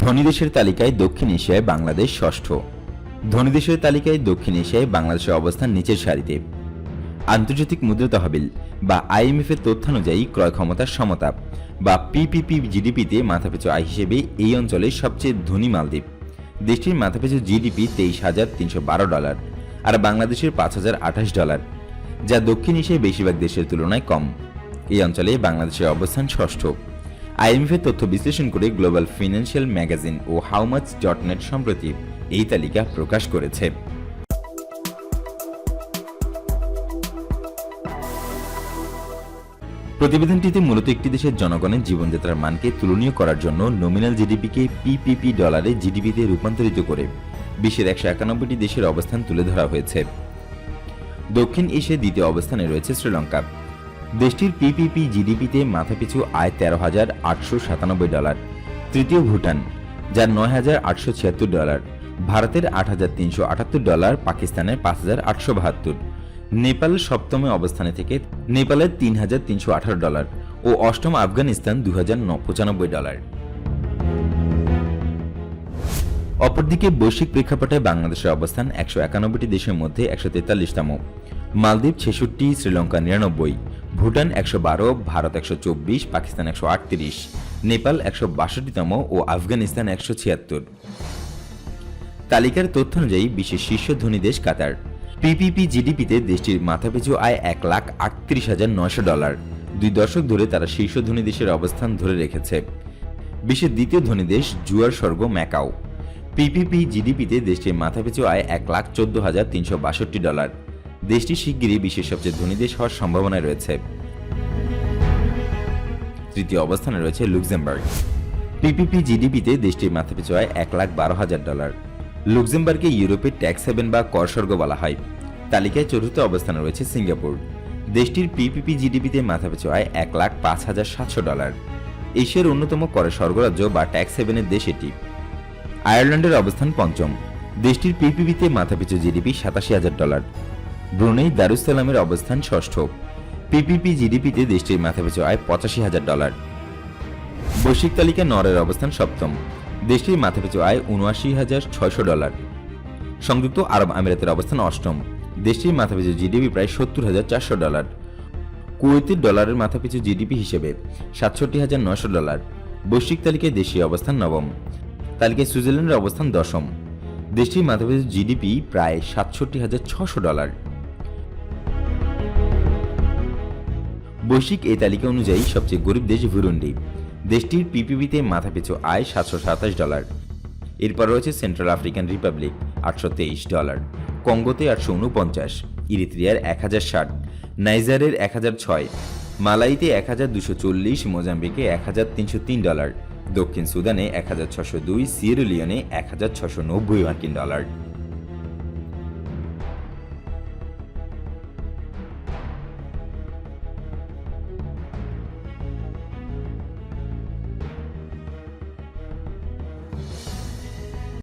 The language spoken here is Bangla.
ধনী দেশের তালিকায় দক্ষিণ এশিয়ায় বাংলাদেশ ষষ্ঠ। ধনী দেশের তালিকায় দক্ষিণ এশিয়ায় বাংলাদেশের অবস্থান নিচের সারিতে। আন্তর্জাতিক মুদ্রা তহবিল বা IMF এর তথ্যানুযায়ী ক্রয় ক্ষমতার সমতা বা PPP জিডিপিতে মাথাপিছু আয় হিসেবে এই অঞ্চলের সবচেয়ে ধনী মালদ্বীপ। দেশটির মাথাপিছু জিডিপি $23,312 আর বাংলাদেশের $5,028, যা দক্ষিণ এশিয়ায় বেশিরভাগ দেশের তুলনায় কম। এই অঞ্চলে বাংলাদেশের অবস্থান ষষ্ঠ। IMF এর তথ্য বিশ্লেষণ করে গ্লোবাল ফিনান্সিয়াল ম্যাগাজিন ও হাউমাচ.নেট সম্প্রতি এই তালিকা প্রকাশ করেছে। প্রতিবেদনটিতে মূলত একটি দেশের জনগণের জীবনযাত্রার মানকে তুলনীয় করার জন্য নমিনাল জিডিপিকে PPP ডলারে জিডিপিতে রূপান্তরিত করে বিশ্বের 191টি দেশের অবস্থান তুলে ধরা হয়েছে। দক্ষিণ এশিয়ার দ্বিতীয় অবস্থানে রয়েছে শ্রীলঙ্কা। দেশটির PPP জিডিপিতে মাথাপিছু আয় $13,897। তৃতীয় ভুটান, যার $9,876, ভারতের $8,378, পাকিস্তানের $5,872, নেপাল সপ্তম অবস্থানে থেকে নেপালের $3,318 ও অষ্টম আফগানিস্তান $2,095। অপরদিকে বৈশ্বিক প্রেক্ষাপটে বাংলাদেশের অবস্থান 191টি দেশের মধ্যে 143তম, মালদ্বীপ 66, শ্রীলঙ্কা 99, ভুটান 112, ভারত 124, পাকিস্তান 138, নেপাল 162তম ও আফগানিস্তান 176। তালিকার তথ্য অনুযায়ী বিশ্বের শীর্ষ ধনী দেশ কাতার। PPP জিডিপিতে দেশটির মাথাপিছু আয় $1,38,900। 2 দশক ধরে তারা শীর্ষ ধনী দেশের অবস্থান ধরে রেখেছে। বিশ্বের দ্বিতীয় ধনী দেশ জুয়ার স্বর্গ ম্যাকাও। PPP জিডিপিতে দেশটির মাথাপিছু আয় $1,14,362। দেশটি শিগগিরই বিশ্বের সবচেয়ে ধনী দেশ হওয়ার সম্ভাবনায় রয়েছে। তৃতীয় অবস্থানে রয়েছে লুক্সেমবার্গ। PPP জিডিপিতে দেশটির মাথাপিছু আয় $1,12,000। লুক্সেমবার্গকে ইউরোপের ট্যাক্স হেভেন বা কর স্বর্গ বলা হয়। তালিকায় চতুর্থ অবস্থানে রয়েছে সিঙ্গাপুর। দেশটির PPP জিডিপিতে মাথাপিছু আয় $1,05,700। এশিয়ার অন্যতম করের স্বর্গরাজ্য বা ট্যাক্স হেভেনের দেশ এটি। আয়ারল্যান্ডের অবস্থান পঞ্চম। দেশটির PPPতে মাথাপিছু জিডিপি $87,000। ব্রুনেই দারুসালামের অবস্থান ষষ্ঠ। PPP জিডিপিতে দেশটির মাথাপিছু আয় $85,000। বৈশ্বিক তালিকায় নরওয়ের অবস্থান সপ্তম। দেশটির মাথাপিছু আয় $79,600। সংযুক্ত আরব আমিরাতের অবস্থান অষ্টম। দেশটির মাথাপিছু জিডিপি প্রায় $70,400। কুয়েতের ডলারের মাথাপিছু জিডিপি হিসেবে $67,900। বৈশ্বিক তালিকায় দেশটির অবস্থান নবম। তালিকায় সুইজারল্যান্ডের অবস্থান দশম। দেশটির মাথাপিছু জিডিপি প্রায় $67,600। বৈশ্বিক এই তালিকা অনুযায়ী সবচেয়ে গরিব দেশ বুরুন্ডি। দেশটির PPPতে মাথাপিছু আয় $727। এরপর রয়েছে সেন্ট্রাল আফ্রিকান রিপাবলিক $823, কঙ্গোতে 849, ইরিত্রিয়ার 1060, নাইজারের 1006, মালাইতে 1240, মোজাম্বিকে $1,303, দক্ষিণ সুদানে 1602, সিয়েরা লিওনে $1,690।